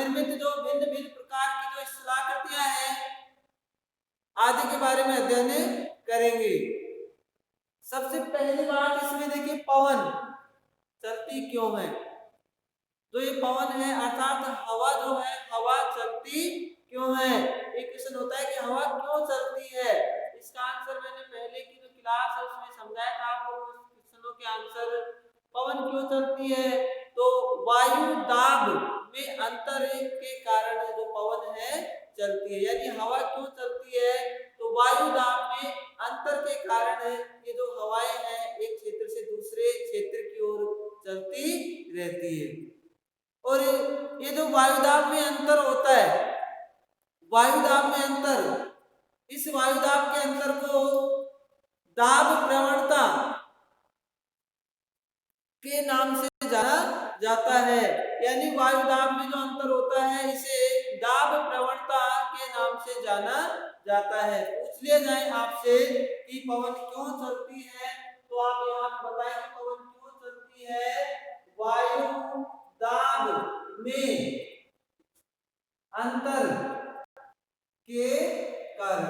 निर्मित जो भिन्न भिन्न प्रकार की जो स्थलाकृतियां हैं आदि के बारे में अध्ययन करेंगे। सबसे पहली बात इसमें देखिए, पवन चलती क्यों है। तो ये पवन है अर्थात हवा जो है, हवा चलती क्यों है। एक क्वेश्चन होता है कि हवा क्यों चलती है। इसका आंसर मैंने पहले की जो क्लास है उसमें समझाया था आपको। क्वेश्चनों के आंसर, पवन क्यों चलती है तो वायु दाब में अंतर के कारण जो पवन है चलती है। यानी हवा क्यों चलती है तो वायु दाब में अंतर के कारण ये जो हवाएं हैं एक क्षेत्र से दूसरे क्षेत्र की ओर चलती रहती है। और ये जो वायुदाब में अंतर होता है, वायुदाब में अंतर, इस वायुदाब के अंतर को दाब प्रवणता के नाम से जाना जाता है। यानी वायुदाब में जो अंतर होता है इसे दाब प्रवणता के नाम से जाना जाता है। पूछ लिया जाए आपसे कि पवन क्यों चलती है तो आप यहाँ बताएं कि पवन क्यों चलती है। वायु दाब में अंतर के कारण।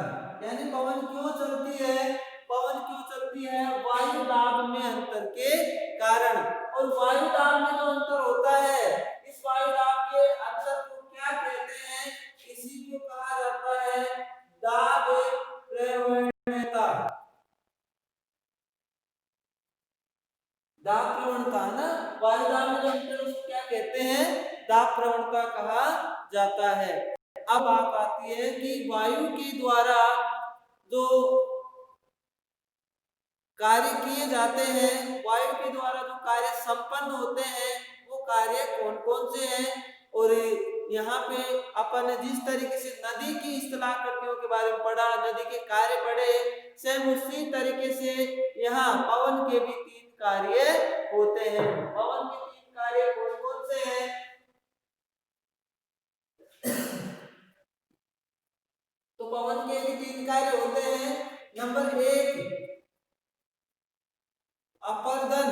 यानी पवन क्यों चलती है, पवन क्यों चलती है वायु दाब में अंतर के कारण। और वायु दाब में जो अंतर होता है, इस वायु दाब के अंतर को क्या कहते हैं, इसी को कहा जाता है दाब प्रवणता। दाब प्रवणता ना, वायु दाब में जो अंतर उसको क्या कहते हैं, दाब प्रवणता कहा जाता है। अब बात आती है कि वायु के द्वारा जो कार्य किए जाते हैं, वायु के द्वारा जो कार्य संपन्न होते हैं वो कार्य कौन कौन से हैं। और यहाँ पे अपन जिस तरीके से नदी की स्थलाकृतियों के बारे में पढ़ा, नदी के कार्य पढ़े, सेम उसी तरीके से यहाँ पवन के भी 3 कार्य होते हैं। पवन के 3 कार्य कौन कौन से हैं तो पवन के भी 3 कार्य होते हैं। नंबर 1 अपर्दन,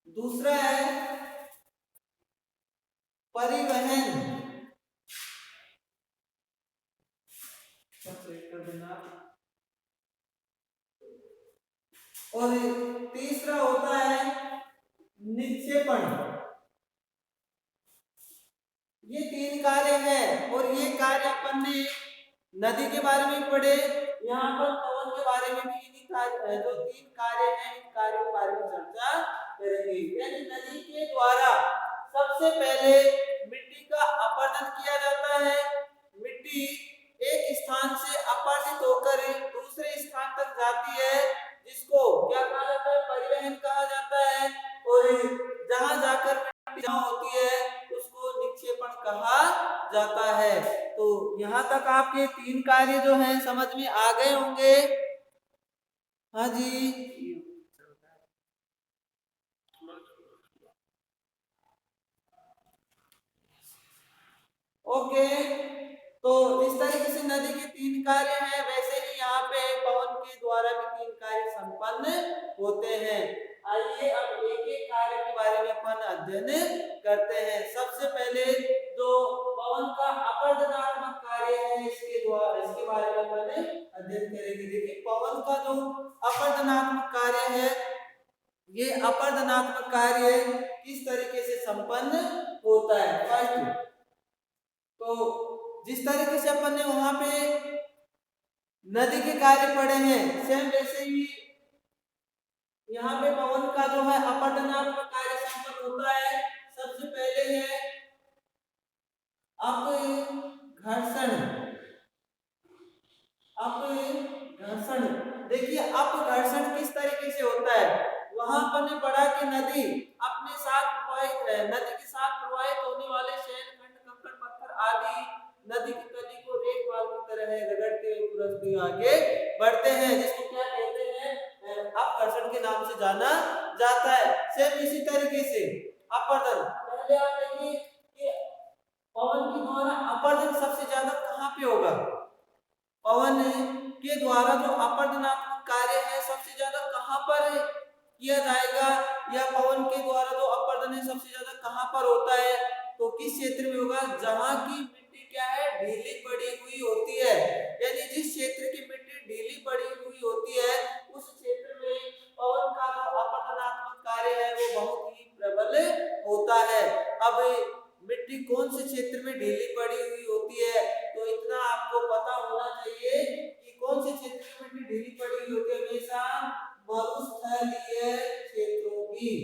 दूसरा है परिवहन, और तीसरा होता है निक्षेपण। ये 3 कार्य हैं और ये कार्य अपन ने नदी के बारे में पढ़े, यहाँ पर पवन के बारे में भी इन्हीं कार्य जो 3 कार्य हैं इन कार्यों के बारे में चर्चा करेंगे। यानी नदी के द्वारा सबसे पहले मिट्टी का अपरदन किया जाता है। मिट्टी एक स्थान से अपरदित होकर दूसरे स्थान तक जाती है, जिसको क्या कहा जाता है, परिवहन कहा जाता है। और जहां जाकर मिट्टी जमा होती है उसको निक्षेपण कहा जाता है। तो यहाँ तक आपके 3 कार्य जो हैं समझ में आ गए होंगे। हाँ जी, ओके। तो इस तरीके से नदी के 3 कार्य हैं, वैसे ही यहाँ पे पवन के द्वारा भी 3 कार्य संपन्न होते हैं। आइए अब एक एक कार्य के बारे में अपन अध्ययन करते हैं। सबसे पहले जो पवन का अपरदनात्मक कार्य है इसके बारे में अपन अध्ययन करेंगे। देखिए पवन का जो अपरदनात्मक कार्य है, ये अपरदनात्मक कार्य किस तरीके से संपन्न होता है। फर्स्ट तो जिस तरीके से अपन ने वहां पे नदी के कार्य पढ़े हैं, सेम वैसे ही यहाँ पे पवन का जो है अपरदनात्मक कार्य संपन्न होता है। सबसे पहले है अपघर्षण। अपघर्षण, देखिए अपघर्षण किस तरीके से होता है। वहां पर ने पढ़ा कि नदी अपने साथ प्रवाहित है, नदी के साथ प्रवाहित होने वाले शैल खंड, कंकड़, पत्थर आदि नदी की तली को रेतवाल की तरह रगड़ते हुए खुरसते हुए आगे बढ़ते हैं, जिसको क्या कहते हैं, अपघर्षण के नाम से जाना जाता है। सेम इसी तरीके से अपरदन, पहले आप देखिए कि पवन के द्वारा अपरदन सबसे ज्यादा कहाँ पे होगा। पवन के द्वारा जो अपरदनात्मक कार्य है सबसे ज्यादा कहां पर किया जाएगा, या पवन के द्वारा जो अपरदन सबसे ज्यादा कहां पर होता है, तो किस क्षेत्र में होगा, जहां की मिट्टी क्या है, ढीली पड़ी हुई होती है। यानी जिस क्षेत्र की मिट्टी ढीली पड़ी हुई होती है उस क्षेत्र में पवन का जो अपरदनात्मक कार्य है वो बहुत ही प्रबल होता है। अब मिट्टी कौन से क्षेत्र में ढीली पड़ी हुई होती है, तो इतना आपको पता होना चाहिए कि कौन से क्षेत्र में मिट्टी ढीली पड़ी हुई होती है, हमेशा मरुस्थलीय क्षेत्रों की।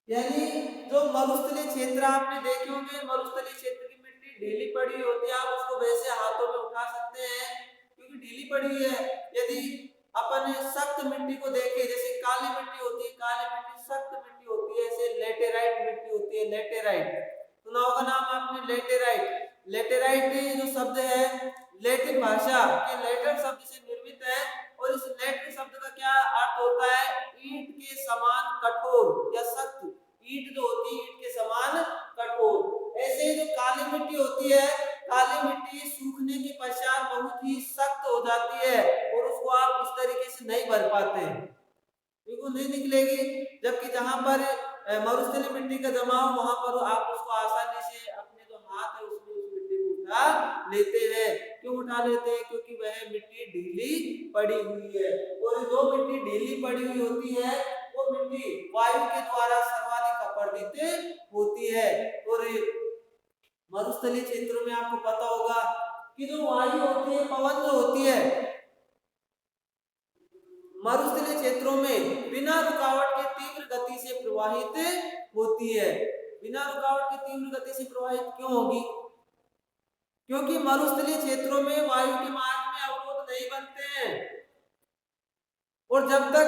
यानी जो मरुस्थलीय क्षेत्र आपने देखे होंगे, मरुस्थलीय क्षेत्र की मिट्टी ढीली पड़ी होती है, आप उसको वैसे हाथों में उठा सकते हैं क्योंकि ढीली पड़ी हुई है। यदि अपन सख्त मिट्टी को देखें, जैसे काली मिट्टी होती है, काली मिट्टी सख्त मिट्टी होती है, ऐसे लेटेराइट मिट्टी होती है, लेटेराइट सुना होगा नाम आपने, लेटेराइट। लेटेराइट जो शब्द है लैटिन भाषा के लेटर शब्द से निर्मित है, और इस लेटर शब्द का क्या अर्थ होता है, ईंट के समान कठोर या सख्त। ईंट जो होती है ईंट के समान कठोर। ऐसे जो काली मिट्टी होती है, काली मिट्टी सूखने के पश्चात बहुत ही सख्त हो जाती है और उसको आप इस तरीके से नहीं भर पाते, बिल्कुल नहीं निकलेगी। जबकि जहां पर मरुस्थलीय मिट्टी का जमाव, वहां पर आप उसको आसानी से अपने जो हाथ है उसमें उस मिट्टी को उठा लेते हैं। क्यों उठा लेते हैं, क्योंकि वह मिट्टी ढीली पड़ी हुई है, और जो मिट्टी ढीली पड़ी हुई होती है वो मिट्टी वायु के द्वारा सर्वाधिक अपरदित होती है। और मरुस्थलीय क्षेत्रों में आपको पता होगा कि जो वायु होती है, पवन जो होती है, मरुस्थलीय क्षेत्रों में बिना रुकावट के तीव्र गति से प्रवाहित होती है। बिना रुकावट के तीव्र गति से प्रवाहित क्यों होगी, क्योंकि मरुस्थलीय क्षेत्रों में वायु के मार्ग में अवरोध नहीं बनते हैं, और जब तक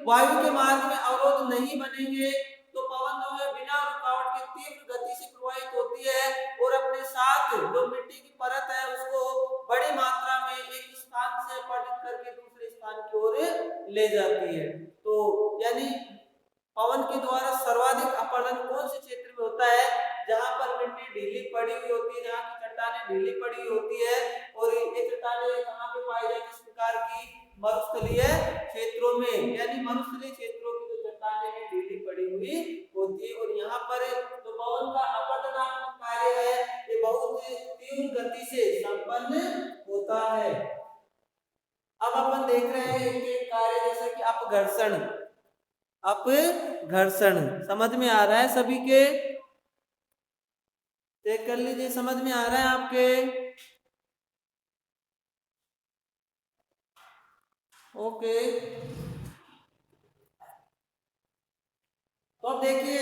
वायु के मार्ग में अवरोध नहीं बनेंगे तो पवन जो है बिना रुकावट के तीव्र गति से प्रवाहित होती है, और अपने साथ जो मिट्टी की परत है उसको बड़ी मात्रा में एक स्थान से अपरदित करके दूसरे स्थान की ओर ले जाती है। तो यानी पवन के द्वारा सर्वाधिक अपरदन कौन से क्षेत्र में होता है, जहां पर मिट्टी ढीली पड़ी हुई होती है, जहां की चट्टानें ढीली पड़ी हुई होती है। और ये चट्टानें कहां पे पाई जाती है, इस प्रकार की मरुस्थलीय क्षेत्रों में। यानी मरुस्थलीय क्षेत्रों की जो चट्टानें हैं ढीली पड़ी हुई होती है, और यहाँ पर जो पवन का अपरदनात्मक कार्य है ये बहुत तीव्र गति से संपन्न होता है। अब अपन देख रहे हैं इनके कार्य, जैसा कि अपघर्षण। अपघर्षण समझ में आ रहा है सभी के, चेक कर लीजिए समझ में आ रहा है आपके। ओके, तो अब देखिए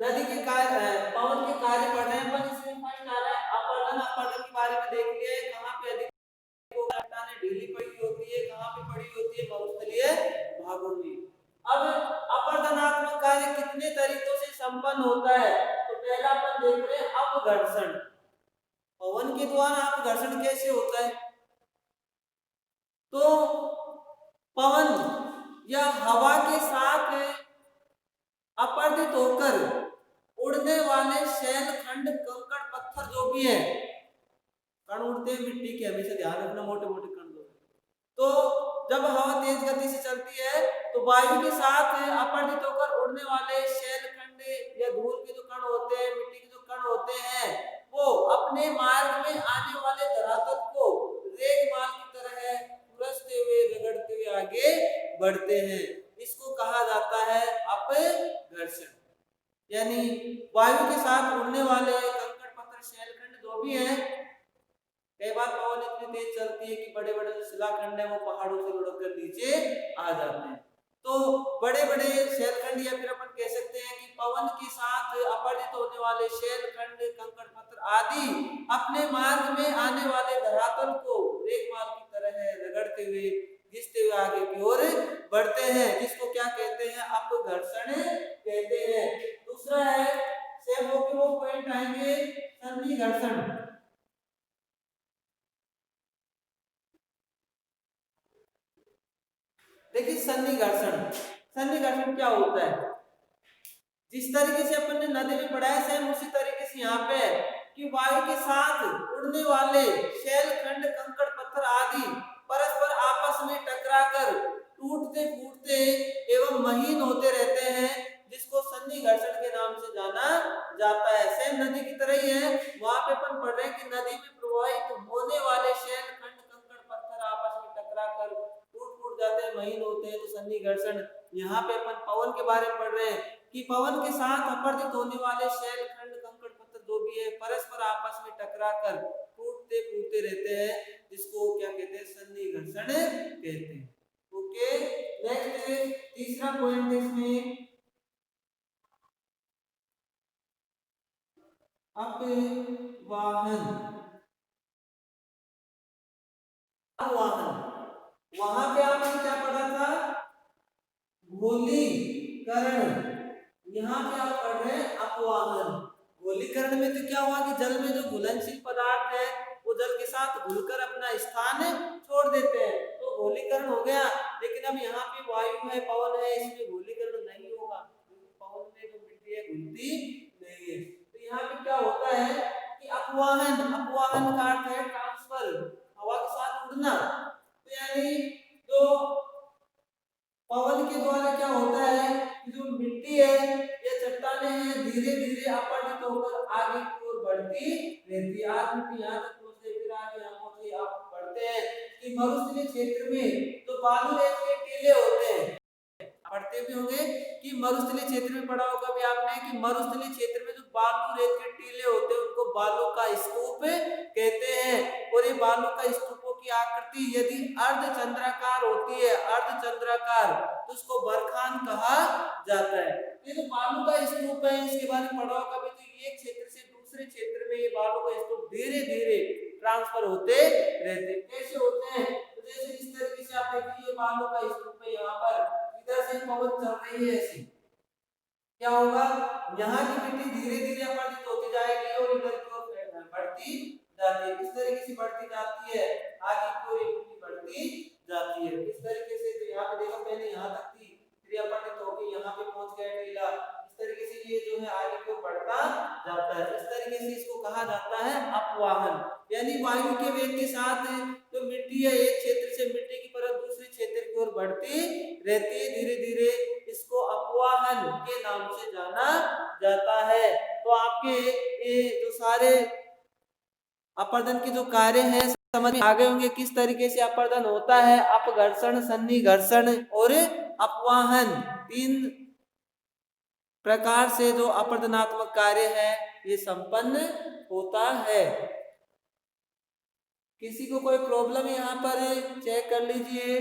नदी के कार्य, पवन के कार्य पढ़ रहे हैं अपन। इसमें फर्स्ट आ रहा है अपरदन। अपरदन के बारे में देख लिए, कहां पे अधिक चट्टानें ढीली पड़ी होती है, कहां पे पड़ी होती है, मरुस्थलीय भागों में। अब अपरदनात्मक कार्य कितने तरीकों से संपन्न होता है, तो पहला अपन देख रहे हैं अपघर्षण। पवन के द्वारा अपघर्षण कैसे होता है, तो पवन या हवा के साथ अपरदित होकर उड़ने वाले शैल खंड, कंकड़, पत्थर जो भी है, कण उड़ते हैं मिट्टी के, हमेशा ध्यान रखना, मोटे मोटे कण जो है, तो जब हवा तेज गति से चलती है तो वायु के साथ अपरदित होकर उड़ने वाले शैल खंड या धूल के जो कण होते हैं, मिट्टी के जो कण होते हैं, वो अपने मार्ग में आने वाले धरातल को रेगमाल की तरह उलझते हुए, रगड़ते हुए आगे बढ़ते हैं। इसको कहा जाता है अपघर्षण। यानी वायु के साथ उड़ने वाले कंकड़, पत्थर, शैलखंड जो भी हैं, कई बार पवन इतनी तेज चलती है कि बड़े बड़े जो शिलाखंड है वो पहाड़ों से लुढ़क नीचे आ जाते हैं। तो बड़े बड़े शैलखंड, या फिर अपन कह सकते हैं कि पवन के साथ अपरदित होने वाले शैलखंड, कंकड़, पत्थर आदि अपने मार्ग में आने वाले धरातल को रेगमाल की तरह रगड़ते हुए, घिसते हुए आगे की ओर बढ़ते हैं, जिसको क्या कहते हैं, अपघर्षण कहते हैं। दूसरा है सेम वो पॉइंट आएंगे सन्निघर्षण। देखिए सन्निघर्षण, सन्निघर्षण क्या होता है, जिस तरीके से अपन ने नदी में पढ़ा है सेम उसी तरीके से यहाँ पे कि वायु के साथ उड़ने वाले शैल खंड, कंकड़, पत्थर आदि परस्पर नदी में प्रवाहित होने वाले शैल खंड कंकड़ पत्थर आपस में टकराकर टूट जाते हैं, महीन होते हैं, तो सन्नी घर्षण। यहाँ पे अपन पवन के बारे में पढ़ रहे हैं कि पवन के साथ अपरदित होने वाले शैल खंड कंकड़ पत्थर जो भी है परस्पर आपस में टकराकर टूटते फूटते रहते हैं, जिसको क्या कहते हैं, सन्नी घर्षण कहते हैं। ओके, नेक्स्ट तीसरा पॉइंट इसमें अपवाहन। अपवाहन, वहां पे आपने क्या पढ़ा था, गोलीकरण। यहाँ पे आप पढ़ रहे हैं अपवाहन। गोलीकरण में तो क्या हुआ कि जल में जो घुलनशील पदार्थ है वो जल के साथ घुलकर अपना स्थान छोड़ देते हैं, तो गोलीकरण हो गया। लेकिन अब यहाँ पे वायु है, पवन है, इसमें गोलीकरण नहीं होगा, क्योंकि पवन में जो मिट्टी है घुलती नहीं है। तो यहाँ पे क्या होता है कि अपवाहन, अपवाहन का अर्थ है ट्रांसफर, हवा के साथ उड़ना। तो यानी जो पवन के द्वारा क्या होता है कि जो मिट्टी है या चट्टाने हैं धीरे धीरे अपरदित होकर आगे की ओर बढ़ती रहती है। आज मिट्टी यहाँ तक पहुंचते, फिर आगे यहाँ पहुंचे, आप बढ़ते हैं कि मरुस्थलीय क्षेत्र में जो बालू रेत के टीले होते हैं, पढ़ते भी होंगे कि मरुस्थलीय क्षेत्र में पढ़ा होगा भी आपने कि मरुस्थलीय क्षेत्र में जो बालू रेत के टीले होते हैं उनको बालू का स्तूप कहते हैं। और ये बालू का स्तूपों की आकृति यदि अर्धचंद्राकार होती है, अर्धचंद्राकार, तो उसको बरखान कहा जाता है। ये जो बालू का स्तूप है इसके बारे में पढ़ा होगा भी, तो एक क्षेत्र से दूसरे क्षेत्र में ये बालू का स्तूप धीरे धीरे ट्रांसफर होते रहते। कैसे होते हैं, तो जैसे इस तरीके से आप देखिए ये बालू का स्तूप है, यहाँ पर इधर से पवन चल रही है, ऐसी क्या होगा, यहाँ की मिट्टी धीरे धीरे अपरदित होती जाएगी और इधर की ओर बढ़ती जाती है। इस तरीके से बढ़ती जाती है, आगे की ओर मिट्टी बढ़ती जाती है इस तरीके से। तो यहाँ पे देखो पहले यहाँ तक थी, फिर अपरदित होकर यहाँ पे पहुंच गया टीला, इस तरीके से ये जो है आगे की ओर बढ़ता जाता है। इस तरीके से इसको कहा जाता है अपवाहन। यानी वायु के वेग के साथ जो मिट्टी है एक क्षेत्र से मिट्टी की परत दूसरे क्षेत्र की ओर बढ़ती रहती है धीरे धीरे, इसको अपवाहन के नाम से जाना जाता है। तो आपके ये जो सारे अपरदन के जो कार्य हैं समझ में आ गए होंगे, किस तरीके से अपरदन होता है। अपघर्षण, सन्नी घर्षण और अपवाहन, तीन प्रकार से जो अपरदनात्मक कार्य है ये संपन्न होता है। किसी को कोई प्रॉब्लम यहाँ पर चेक कर लीजिए।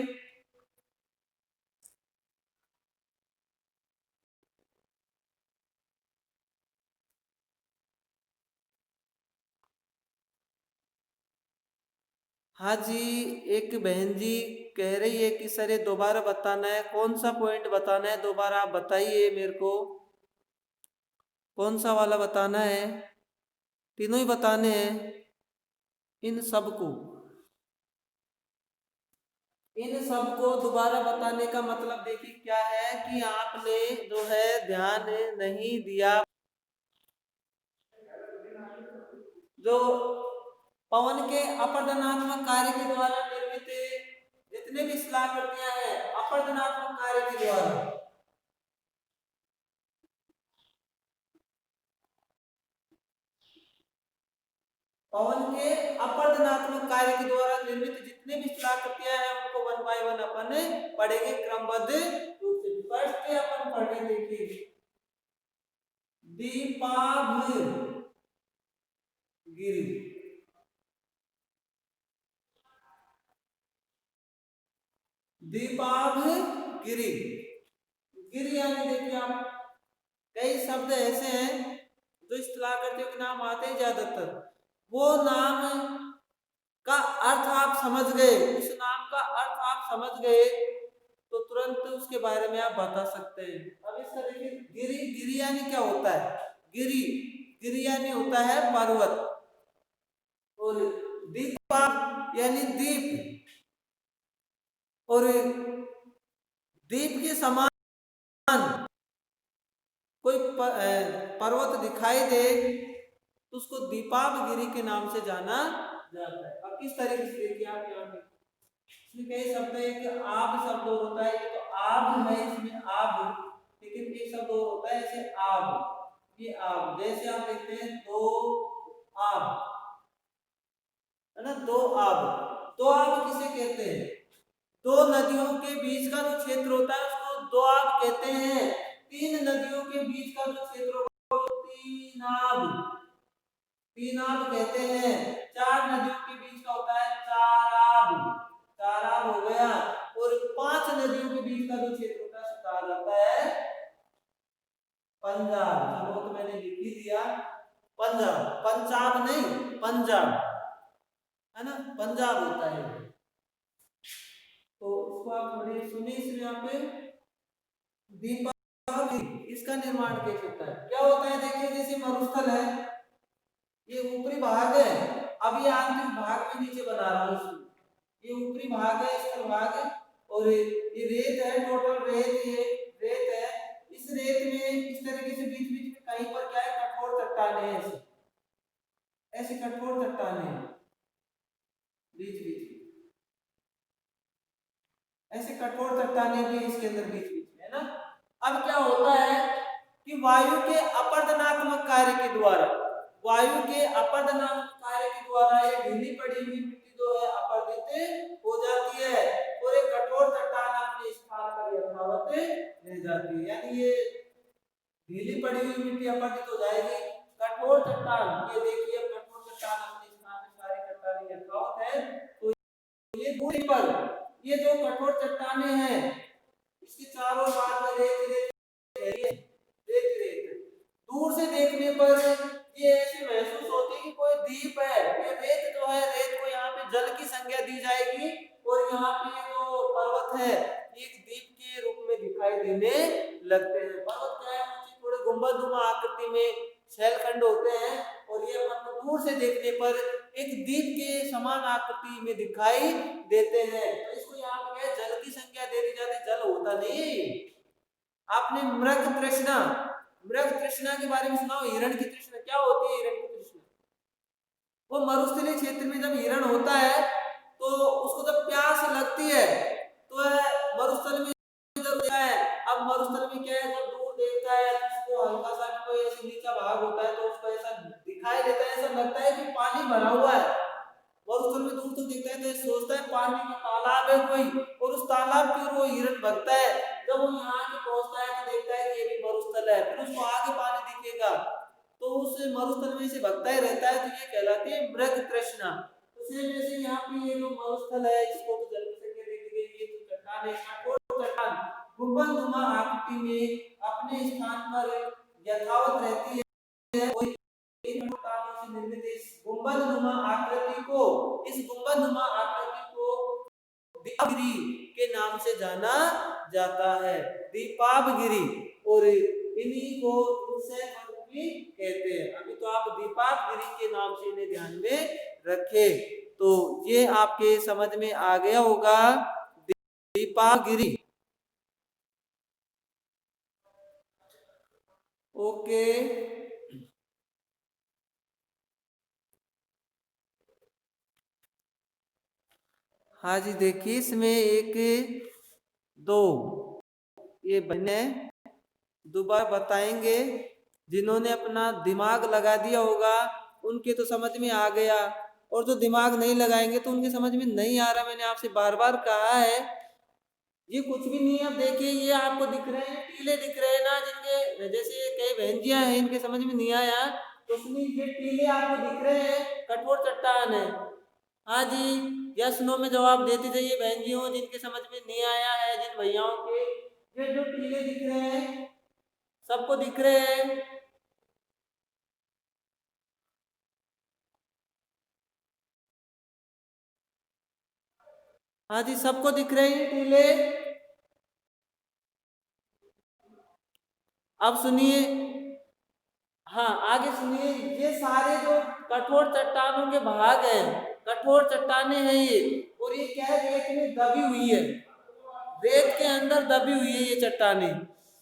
हाँ जी, एक बहन जी कह रही है कि सर ये दोबारा बताना है, कौन सा पॉइंट बताना है, दोबारा आप बताइए मेरे को, कौन सा वाला बताना है। तीनों ही बताने हैं, इन सबको दोबारा बताने का मतलब देखिए क्या है कि आपने जो है ध्यान नहीं दिया। जो पवन के अपरदनात्मक कार्य के द्वारा निर्मित जितने भी शिलाकृतियां हैं अपरदनात्मक कार्य के द्वारा, पवन के अपरदनात्मक कार्य के द्वारा निर्मित जितने भी शिलाकृतियां हैं उनको वन बाय वन अपन पढ़ेंगे क्रमबद्ध रूप से। फर्स्ट अपन पढ़े देखिए दीपाभगिरी, दीपाभगिरी, गिरी यानी देखिए आप कई शब्द ऐसे हैं जो इस शिलाकृतियों के नाम आते हैं ज्यादातर, वो नाम का अर्थ आप समझ गए, उस नाम का अर्थ आप समझ गए तो तुरंत उसके बारे में आप बता सकते हैं। अब इसका देखिए गिरी, गिरी यानी क्या होता है, गिरी, गिरी यानी होता है पर्वत, और दीपा यानी दीप, और दीप के समान कोई पर्वत दिखाई दे तो उसको दीपावगिरी के नाम से जाना जाता है। अब किस तरीके से देखिए आप यहाँ पे इसमें कई शब्द है कि आब शब्द होता है, ये तो आब है इसमें आब, लेकिन एक शब्द और होता है जैसे आब, ये आब, जैसे आप देखते हैं दो आब, दो आब। दो आब किसे कहते हैं? दो नदियों के बीच का जो क्षेत्र होता है उसको दो आब कहते हैं। तीन नदियों के बीच का जो क्षेत्र होता है उसको तीन आब कहते हैं। चार नदियों के बीच का होता है चार आब हो गया। और पांच नदियों के बीच का जो क्षेत्र होता है उसको कहा जाता है पंजाब। चलो तो मैंने लिख ही दिया पंजाब, पंजाब नहीं पंजाब, है ना, पंजाब होता है। तो इसको आप थोड़ी सुनिए। इसमें यहाँ पे दीपावली इसका निर्माण कैसे होता है, क्या होता है? देखिए जैसे मरुस्थल है, ये ऊपरी भाग है। अब ये आंतरिक भाग में नीचे बना रहा हूं। ये ऊपरी भाग है, स्थल भाग है, और ये रेत है, टोटल रेत, ये रेत है। इस रेत में इस तरीके से बीच बीच में कहीं पर क्या है, कठोर चट्टाने हैं। ऐसे कठोर चट्टाने हैं बीच बीच में, ऐसे कठोर चट्टाने भी इसके अंदर बीच बीच में, है ना। अब क्या होता है कि वायु के अपरदनात्मक कार्य के द्वारा, वायु के अपरदनात्मक कार्य के द्वारा ये ढीली पड़ी हुई मिट्टी जो है अपरदित हो जाती है और एक कठोर चट्टान अपने स्थान पर यथावत रह जाती है। यानी ये ढीली पड़ी हुई मिट्टी अपरदित हो जाएगी, कठोर चट्टान, ये देखिए कठोर चट्टान अपने स्थान पर सारी चट्टानें यथावत है। तो ये दूरी पर ये जो कठोर चट्टाने हैं इसके चारों भाग में रेत दूर से देखने पर ये ऐसे महसूस होती है कि कोई द्वीप है। ये रेत जो है, रेत को यहाँ पे जल की संज्ञा दी जाएगी और यहाँ पे जो पर्वत है एक द्वीप के रूप में दिखाई देने लगते हैं। पर्वत क्या है, ऊंचे थोड़े गुंबदनुमा आकृति में शैलखंड होते हैं और ये अपन को दूर से देखने पर एक द्वीप के समान आकृति में दिखाई देते हैं। तो इसको यहाँ पे जल की संज्ञा दे दी जाती है, जल होता नहीं। आपने मृग तृष्णा के बारे में सुना हो? हिरण की तृष्णा क्या होती है? हिरण की तृष्णा वो मरुस्थलीय क्षेत्र में जब हिरण होता है तो उसको जब प्यास लगती है तो मरुस्थल में है। अब मरुस्थल में क्या है, जब दूर देखता है उसको हल्का सा कोई ऐसे नीचा भाग होता है तो उसको ऐसा दिखाई देता है, ऐसा लगता है कि पानी भरा हुआ है। मरुस्थल में दूर तो देखता है तो सोचता है पानी का तालाब है कोई, और उस तालाब की ओर वो हिरण भगता है। जब वो यहाँ के पहुंचता है तो देखता है कि ये भी मरुस्थल है, फिर उसको आगे पानी दिखेगा तो उस मरुस्थल में से भगता ही रहता है। तो ये कहलाती है मृग तृष्णा। तो सेम जैसे यहाँ पे ये जो मरुस्थल है इसको तो जल की संज्ञा दे दी गई। ये जो चट्टान है, कठोर चट्टान गुंबदनुमा आकृति में अपने स्थान पर यथावत रहती है। इन चट्टानों से निर्मित इस गुंबदनुमा आकृति को दीपावगिरी के नाम से जाना जाता है, दीपावगिरी। और इन्हीं को भी कहते हैं। अभी तो आप दीपावगिरी के नाम से इन्हें ध्यान में रखें। तो ये आपके समझ में आ गया होगा, दीपावगिरी। ओके, हाँ जी, देखिए इसमें एक दो ये बने दोबारा बताएंगे। जिन्होंने अपना दिमाग लगा दिया होगा उनके तो समझ में आ गया, और जो दिमाग नहीं लगाएंगे तो उनके समझ में नहीं आ रहा। मैंने आपसे बार बार कहा है ये कुछ भी नहीं है। अब देखिए ये आपको दिख रहे हैं, टीले दिख रहे हैं ना, जिनके जैसे कई बहनजियां हैं इनके समझ में नहीं आया तो सुनिए, ये टीले आपको दिख रहे हैं, कठोर चट्टान है। हाँ जी, यस नो में जवाब देते जाइए बहन जी हो जिनके समझ में नहीं आया है, जिन भैयाओं के। ये जो टीले दिख रहे हैं सबको दिख रहे हैं? हाँ जी, सबको दिख रहे हैं टीले। अब सुनिए, हाँ आगे सुनिए, ये सारे जो कठोर चट्टानों के भाग हैं, कठोर चट्टाने हैं ये, और ये क्या है, रेत में दबी हुई है, रेत के अंदर दबी हुई है ये चट्टाने।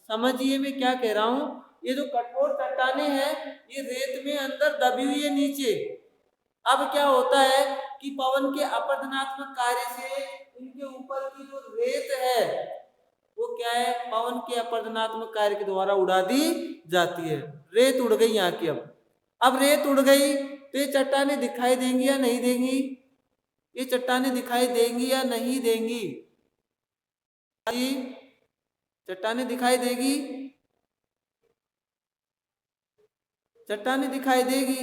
समझिए मैं क्या कह रहा हूं, ये जो कठोर चट्टाने हैं ये रेत में अंदर दबी हुई है नीचे। अब क्या होता है कि पवन के अपरदनात्मक कार्य से इनके ऊपर की जो रेत है वो क्या है, पवन के अपरदनात्मक कार्य के द्वारा उड़ा दी जाती है। रेत उड़ गई यहाँ की। अब रेत उड़ गई तो ये चट्टानें दिखाई देंगी या नहीं देंगी? ये चट्टानें दिखाई देंगी या नहीं देंगी? जी, चट्टानें दिखाई देगी? चट्टानें दिखाई देगी।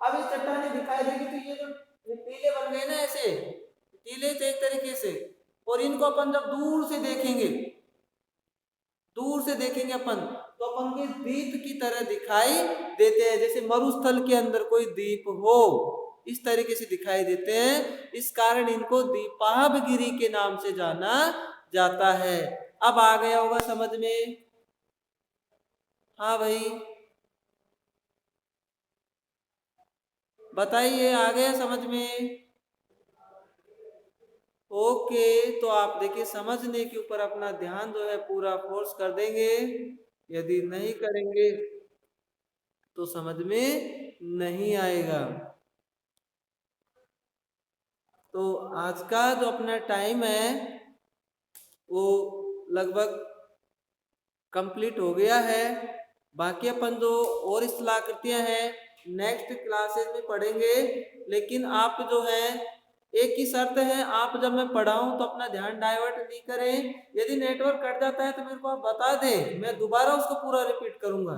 अब ये चट्टानें दिखाई देगी तो ये जो ये टीले बन गए ना, ऐसे टीले थे एक तरीके से, और इनको अपन जब दूर से देखेंगे, दूर से देखेंगे अपन, तो अपन के द्वीप की तरह दिखाई देते हैं, जैसे मरुस्थल के अंदर कोई द्वीप हो, इस तरीके से दिखाई देते हैं। इस कारण इनको दीपाभगिरी के नाम से जाना जाता है। अब आ गया होगा समझ में? हाँ भाई बताइए, आ गया समझ में? ओके, तो आप देखिए समझने के ऊपर अपना ध्यान जो है पूरा फोर्स कर देंगे। यदि नहीं करेंगे तो समझ में नहीं आएगा। तो आज का जो अपना टाइम है वो लगभग कंप्लीट हो गया है। बाकी अपन जो और स्थलाकृतियां हैं नेक्स्ट क्लासेस में पढ़ेंगे। लेकिन आप जो है, एक ही शर्त है, आप जब मैं पढ़ाऊं तो अपना ध्यान डाइवर्ट नहीं करें। यदि नेटवर्क कट जाता है तो मेरे को आप बता दें, मैं दोबारा उसको पूरा रिपीट करूंगा।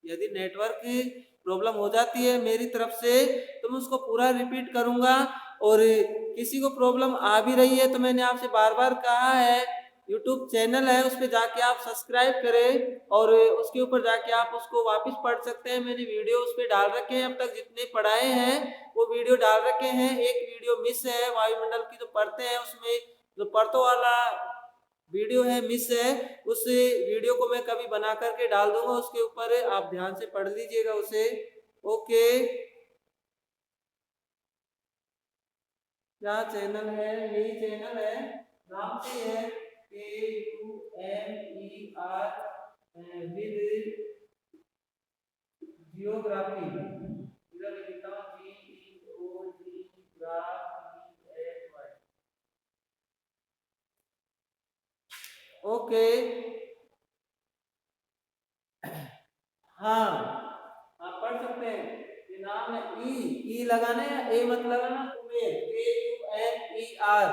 यदि नेटवर्क की प्रॉब्लम हो जाती है मेरी तरफ से तो मैं उसको पूरा रिपीट करूंगा। और किसी को प्रॉब्लम आ भी रही है तो मैंने आपसे बार बार कहा है, यूट्यूब चैनल है उस पर जाके आप सब्सक्राइब करें और उसके ऊपर जाके आप उसको वापस पढ़ सकते हैं। मैंने वीडियो उस पर डाल रखे हैं, अब तक जितने पढ़ाए हैं वो वीडियो डाल रखे हैं। एक वीडियो मिस है वायुमंडल की, जो पढ़ते हैं उसमें जो परतों वाला वीडियो है मिस है, उस वीडियो को मैं कभी बना करके डाल दूंगा, उसके ऊपर आप ध्यान से पढ़ लीजिएगा उसे। ओके, क्या चैनल है? यही चैनल है, नाम से है KUMER विद जियोग्राफी। इधर लिखता हूँ GEOGRAPHY। ओके, हाँ आप पढ़ सकते हैं। ये नाम है ई लगाना है या ए मत लगाना, कुमेर KUMER।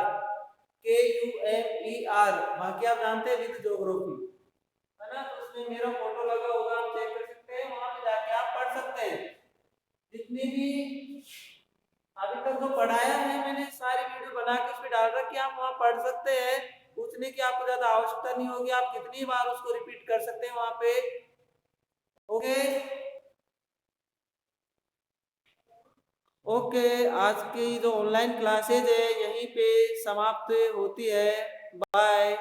बाकी आप जानते हैं विद ज्योग्राफी है ना, तो उसमें मेरा फोटो लगा होगा, आप चेक कर सकते हैं, वहां पे जाके आप पढ़ सकते हैं। जितनी भी अभी तक जो पढ़ाया है मैंने सारी वीडियो बना के उस पर डाल रखी है, आप वहां पढ़ सकते हैं। पूछने की आपको ज्यादा आवश्यकता नहीं होगी, आप कितनी बार उसको रिपीट कर सकते हैं वहां पे। ओके ओके, आज की जो ऑनलाइन क्लासेज है यहीं पे समाप्त होती है। बाय।